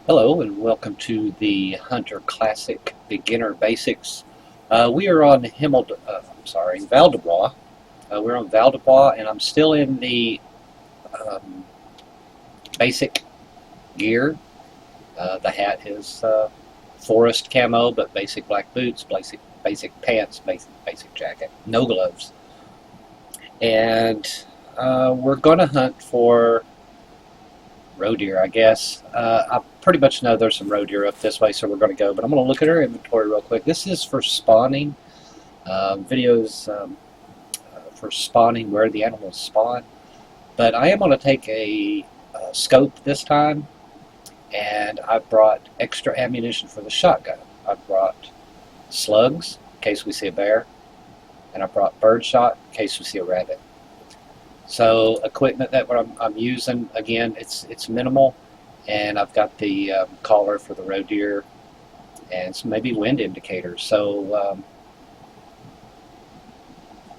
Hello and welcome to the Hunter Classic Beginner Basics. We are on Val-des-Bois. We're on Val-des-Bois, and I'm still in the um, basic gear. The hat is forest camo, but basic black boots, basic pants, basic jacket, no gloves. And we're going to hunt for roe deer, I guess. I pretty much know there's some roe deer up this way, so we're going to go. But I'm going to look at our inventory real quick. This is for spawning. Videos for spawning, where the animals spawn. But I am going to take a scope this time, and I brought extra ammunition for the shotgun. I brought slugs in case we see a bear, and I brought birdshot in case we see a rabbit. So equipment that I'm using, again, it's minimal, and I've got the collar for the roe deer and some maybe wind indicators. So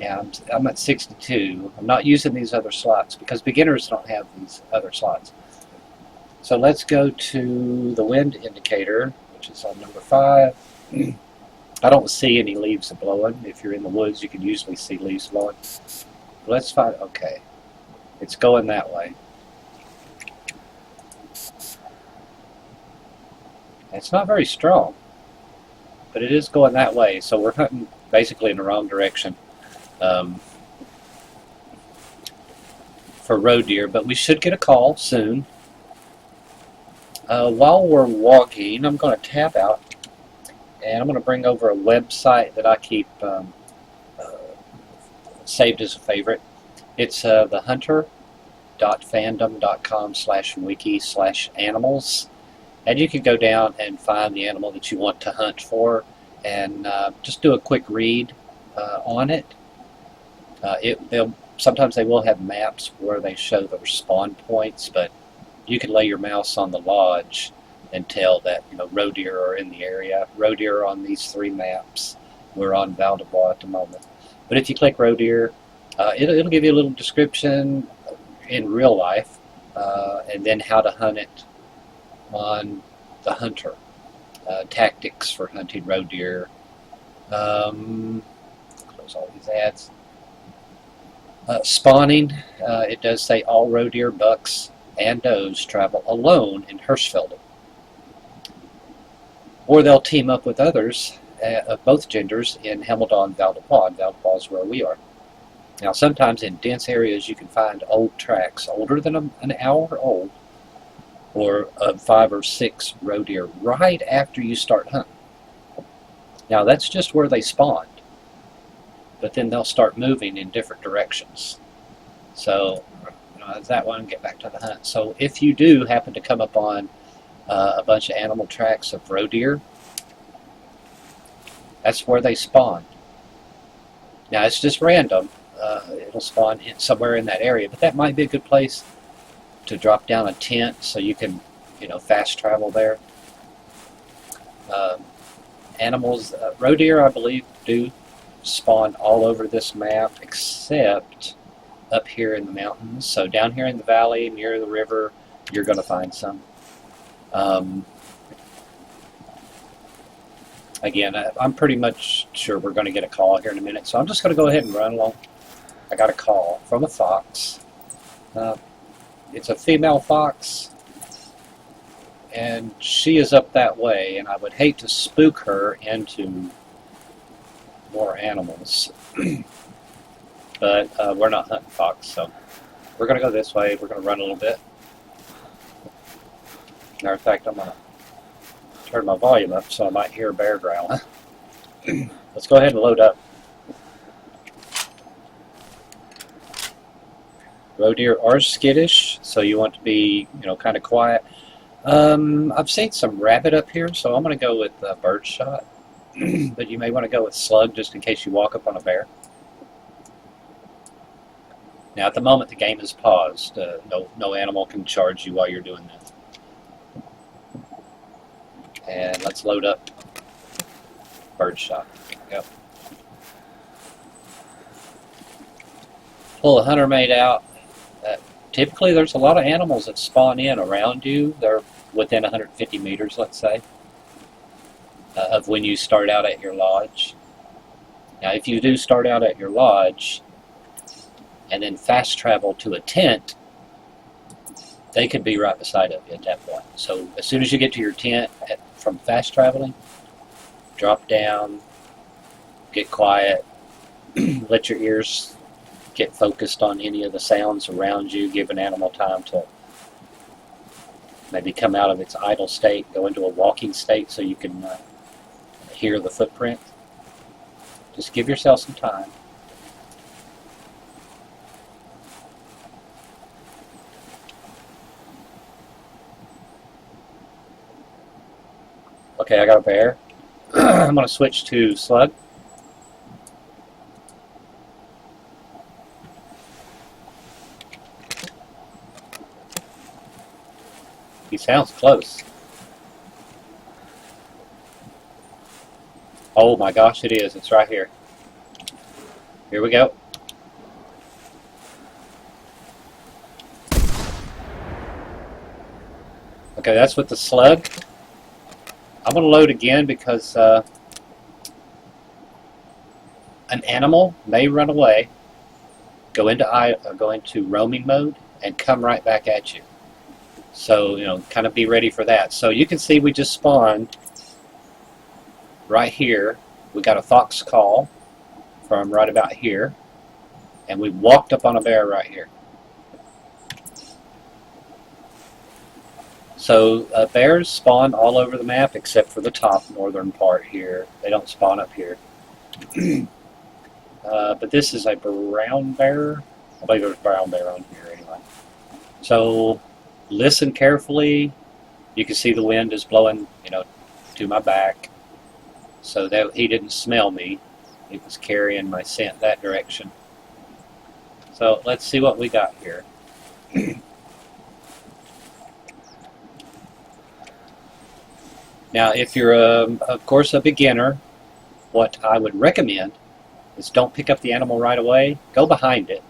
yeah, I'm at 62. I'm not using these other slots because beginners don't have these other slots. So let's go to the wind indicator, which is on number 5. I don't see any leaves blowing. If you're in the woods, you can usually see leaves blowing. Let's find, okay, it's going that way. It's not very strong, but it is going that way, so we're hunting basically in the wrong direction for roe deer, but we should get a call soon. While we're walking, I'm going to tab out, and I'm going to bring over a website that I keep saved as a favorite. It's thehunter.fandom.com/wiki/animals, and you can go down and find the animal that you want to hunt for, and just do a quick read on it. Sometimes they will have maps where they show the spawn points, but you can lay your mouse on the lodge and tell that roe deer are in the area. Roe deer are on these 3 maps. We're on Val-des-Bois at the moment. But if you click roe deer, it'll give you a little description in real life, and then how to hunt it on the Hunter. Tactics for hunting roe deer. Close all these ads. Spawning, it does say all roe deer, bucks, and does travel alone in Hirschfelden. Or they'll team up with others of both genders in Hemeldon, Val-des-Bois. Val-des-Bois is where we are. Now, sometimes in dense areas you can find old tracks, older than an hour old, or 5 or 6 roe deer right after you start hunting. Now, that's just where they spawned, but then they'll start moving in different directions. So, that one, get back to the hunt. So, if you do happen to come up on a bunch of animal tracks of roe deer, that's where they spawned. Now, it's just random. It'll spawn somewhere in that area, but that might be a good place to drop down a tent so you can, fast travel there. Animals, roe deer, I believe, do spawn all over this map except up here in the mountains. So down here in the valley near the river, you're going to find some. Again, I'm pretty much sure we're going to get a call here in a minute, so I'm just going to go ahead and run along. I got a call from a fox. It's a female fox, and she is up that way, and I would hate to spook her into more animals. But we're not hunting fox, so we're going to go this way. We're going to run a little bit. Matter of fact, I'm going to turn my volume up so I might hear a bear growl. Let's go ahead and load up. Roe deer are skittish, so you want to be, kind of quiet. I've seen some rabbit up here, so I'm going to go with birdshot. But you may want to go with slug just in case you walk up on a bear. Now, at the moment, the game is paused. No animal can charge you while you're doing this. And let's load up birdshot. Yep. Pull the hunter mate out. That typically there's a lot of animals that spawn in around you. They're within 150 meters, let's say, of when you start out at your lodge. Now, if you do start out at your lodge and then fast travel to a tent, they could be right beside of you at that point. So as soon as you get to your tent from fast traveling, drop down, get quiet, let your ears get focused on any of the sounds around you, give an animal time to maybe come out of its idle state, go into a walking state so you can hear the footprint. Just give yourself some time. Okay, I got a bear. I'm going to switch to slug. He sounds close. Oh my gosh, it is. It's right here. Here we go. Okay, that's with the slug. I'm going to load again because an animal may run away, go into roaming mode, and come right back at you. So, kind of be ready for that. So you can see we just spawned right here. We got a fox call from right about here, and we walked up on a bear right here. So bears spawn all over the map except for the top northern part here. They don't spawn up here. But this is a brown bear. I believe there's a brown bear on here anyway. So listen carefully. You can see the wind is blowing, to my back. So that he didn't smell me. He was carrying my scent that direction. So let's see what we got here. Now, if you're, of course, a beginner, what I would recommend is don't pick up the animal right away. Go behind it.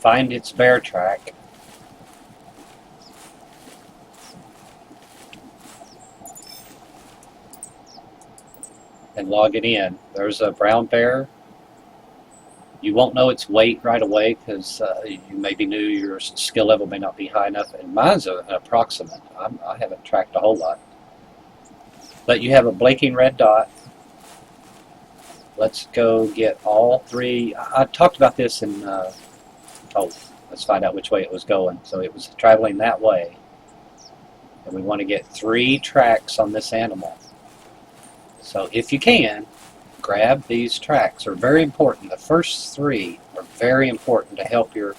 Find its bear track. And log it in. There's a brown bear. You won't know its weight right away because you may be new, your skill level may not be high enough, and mine's an approximate. I haven't tracked a whole lot. But you have a blinking red dot. Let's go get all three. I talked about this in, let's find out which way it was going. So it was traveling that way. And we want to get 3 tracks on this animal. So if you can, grab these tracks. They're very important. The first 3 are very important to help your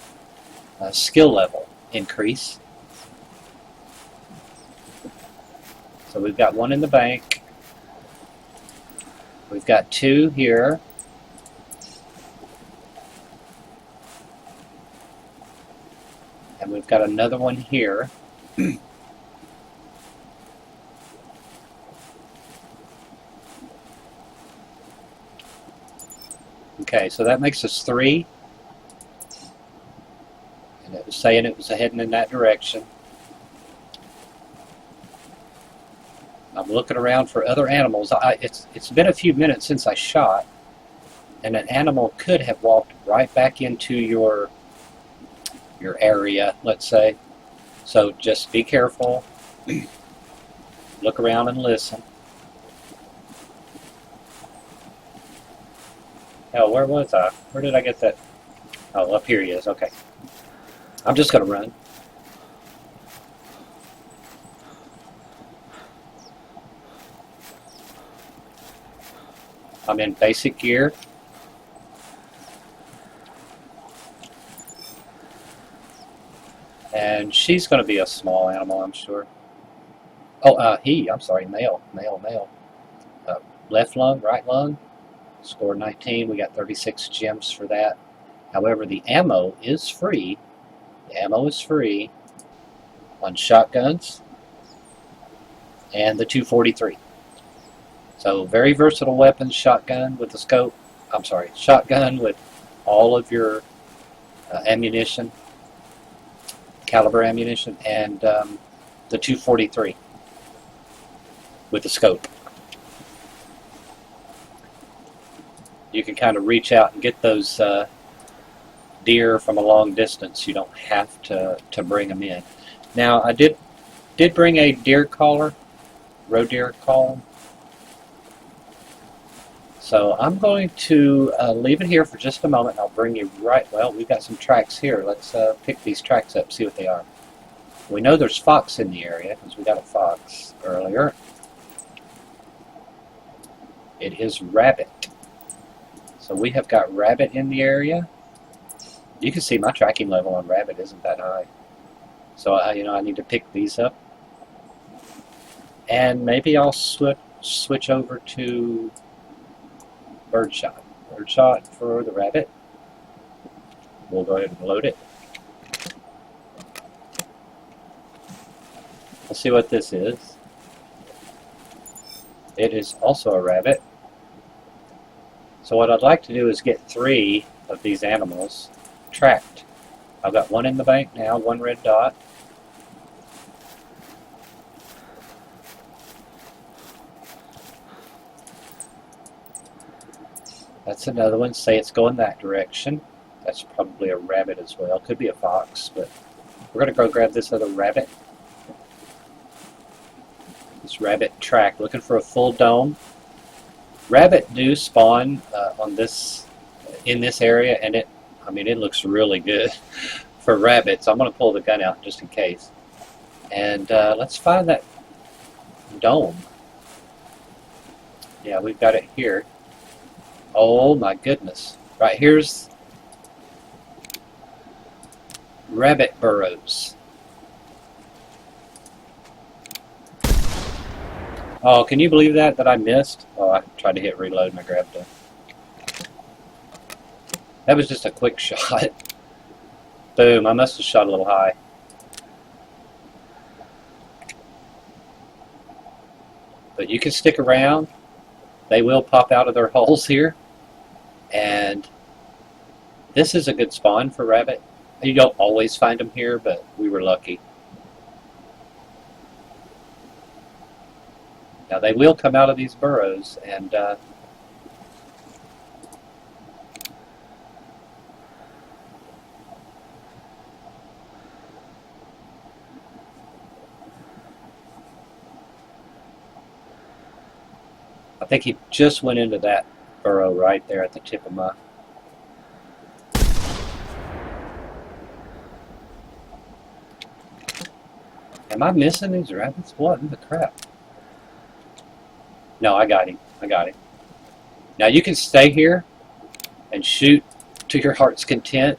skill level increase. So we've got 1 in the bank. We've got 2 here. And we've got another one here. Okay, so that makes us 3. And it was saying it was heading in that direction. I'm looking around for other animals. It's been a few minutes since I shot, and an animal could have walked right back into your area, let's say. So just be careful. Look around and listen. Oh, where was I? Where did I get that? Oh, up here he is. Okay. I'm just going to run. I'm in basic gear. And she's going to be a small animal, I'm sure. Oh, I'm sorry, male. Left lung, right lung. Score 19. We got 36 gems for that. However, the ammo is free. The ammo is free on shotguns and the 243. So very versatile weapons. Shotgun with the scope. I'm sorry, shotgun with all of your ammunition, caliber ammunition, and the 243 with the scope. You can kind of reach out and get those deer from a long distance. You don't have to bring them in. Now, I did bring a deer caller, Roe Deer call. So I'm going to leave it here for just a moment. I'll bring you right, well, we've got some tracks here. Let's pick these tracks up, see what they are. We know there's fox in the area because we got a fox earlier. It is rabbit. So we have got rabbit in the area. You can see my tracking level on rabbit isn't that high. So I need to pick these up. And maybe I'll switch over to birdshot. Birdshot for the rabbit. We'll go ahead and load it. Let's see what this is. It is also a rabbit. So what I'd like to do is get 3 of these animals tracked. I've got one in the bank now, one red dot. That's another one. Say it's going that direction. That's probably a rabbit as well. Could be a fox, but we're going to go grab this other rabbit. This rabbit track, looking for a full dome. Rabbit do spawn in this area, and it looks really good for rabbits. I'm going to pull the gun out just in case. And let's find that dome. Yeah, we've got it here. Oh my goodness. Right here's rabbit burrows. Oh, can you believe that I missed? Oh, I tried to hit reload and I grabbed it. That was just a quick shot. Boom, I must have shot a little high. But you can stick around. They will pop out of their holes here. And this is a good spawn for rabbit. You don't always find them here, but we were lucky. Now they will come out of these burrows, and I think he just went into that burrow right there at the tip of my... Am I missing these rabbits? What in the crap? No, I got him. I got him. Now you can stay here and shoot to your heart's content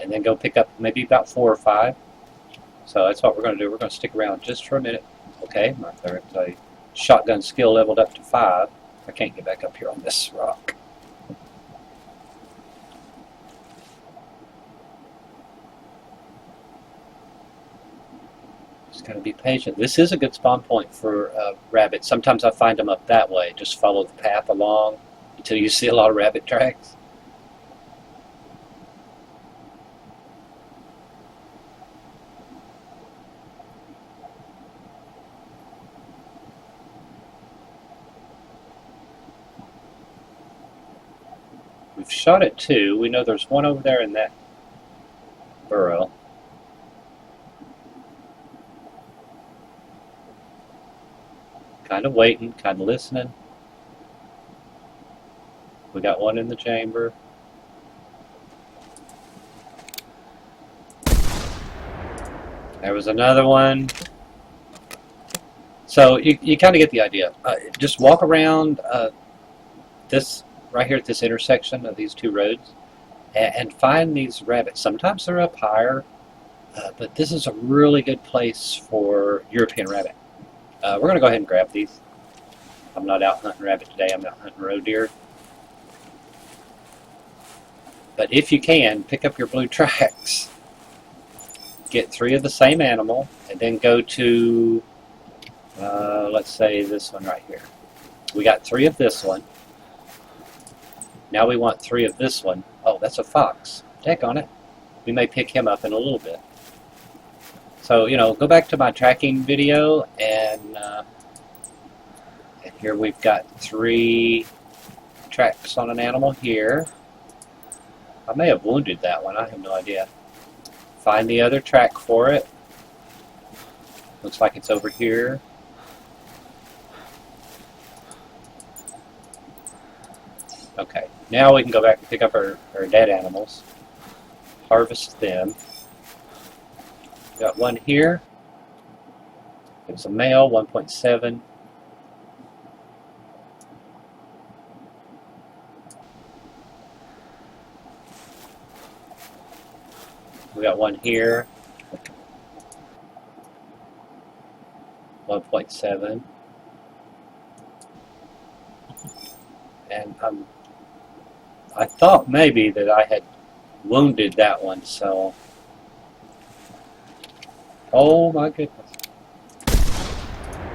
and then go pick up maybe about 4 or 5. So that's what we're going to do. We're going to stick around just for a minute. Okay, my shotgun skill leveled up to 5. I can't get back up here on this rock. Just got to be patient. This is a good spawn point for rabbits. Sometimes I find them up that way. Just follow the path along until you see a lot of rabbit tracks. We've shot at 2. We know there's one over there in that burrow. Kind of waiting, kind of listening. We got one in the chamber. There was another one. So you kind of get the idea. Just walk around this right here at this intersection of these 2 roads and find these rabbits. Sometimes they're up higher, but this is a really good place for European rabbit. We're going to go ahead and grab these. I'm not out hunting rabbit today. I'm out hunting roe deer. But if you can, pick up your blue tracks. Get 3 of the same animal, and then go to, let's say this one right here. We got 3 of this one. Now we want 3 of this one. Oh, that's a fox. Heck on it. We may pick him up in a little bit. So, you know, go back to my tracking video, and here we've got 3 tracks on an animal here. I may have wounded that one. I have no idea. Find the other track for it. Looks like it's over here. Okay, now we can go back and pick up our dead animals. Harvest them. Got one here. It's a male, 1.7. We got one here, 1.7. And I thought maybe that I had wounded that one, so... Oh my goodness.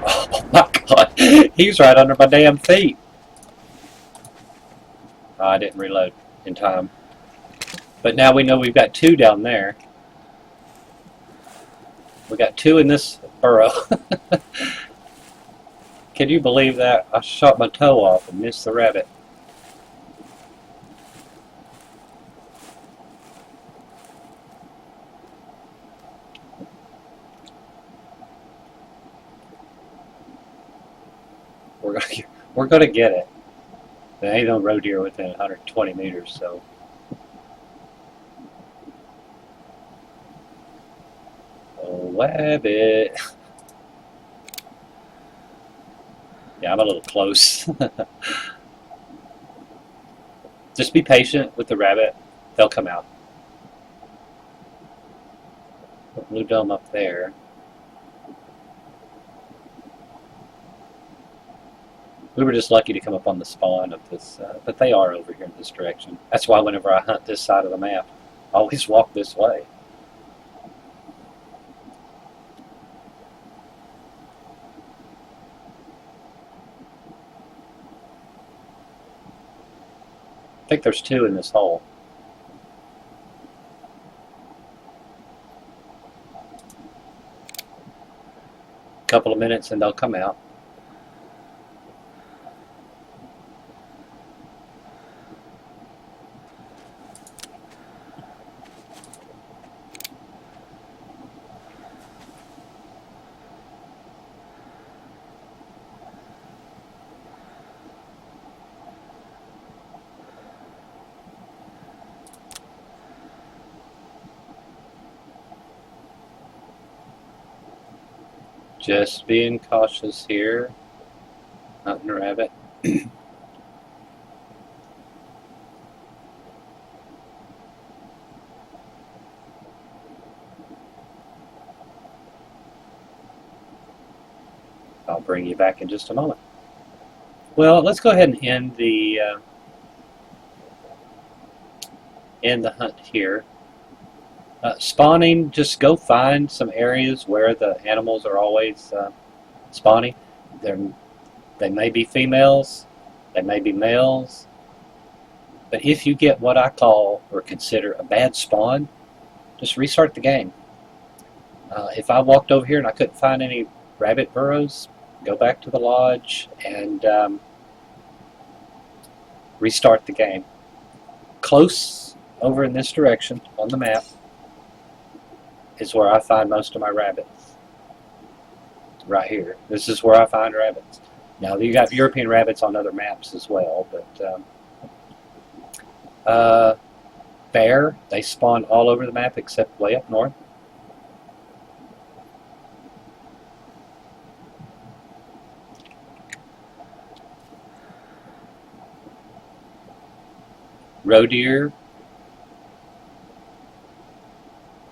Oh my god, he's right under my damn feet. Oh, I didn't reload in time. But now we know we've got 2 down there. We got 2 in this burrow. Can you believe that? I shot my toe off and missed the rabbit. We're gonna get it. There ain't no roe deer within 120 meters, so. Oh, rabbit. Yeah, I'm a little close. Just be patient with the rabbit. They'll come out. Blue dome up there. We were just lucky to come up on the spawn of this, but they are over here in this direction. That's why whenever I hunt this side of the map, I always walk this way. I think there's 2 in this hole. A couple of minutes and they'll come out. Just being cautious here, hunting a rabbit. I'll bring you back in just a moment. Well, let's go ahead and end the hunt here. Spawning, just go find some areas where the animals are always spawning. They may be females, they may be males, but if you get what I call or consider a bad spawn, just restart the game. If I walked over here and I couldn't find any rabbit burrows, go back to the lodge and restart the game. Close over in this direction on the map is where I find most of my rabbits. Right here. This is where I find rabbits. Now, you got European rabbits on other maps as well, but bear, they spawn all over the map except way up north. Roe deer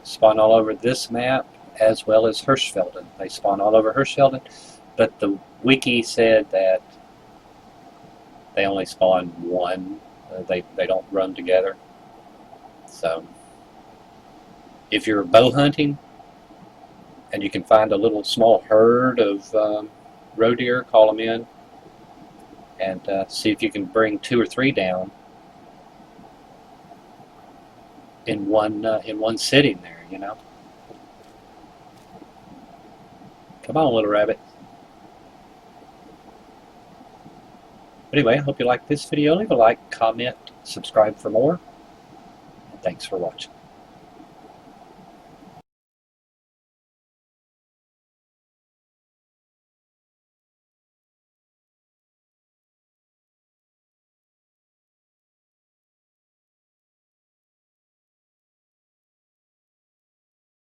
spawn all over this map, as well as Hirschfelden. They spawn all over Hirschfelden, but the wiki said that they only spawn 1. They don't run together. So, if you're bow hunting and you can find a little small herd of roe deer, call them in and see if you can bring 2 or 3 down. in one sitting there, you know. Come on, little rabbit. Anyway, I hope you liked this video. Leave a like, comment, subscribe for more. And thanks for watching.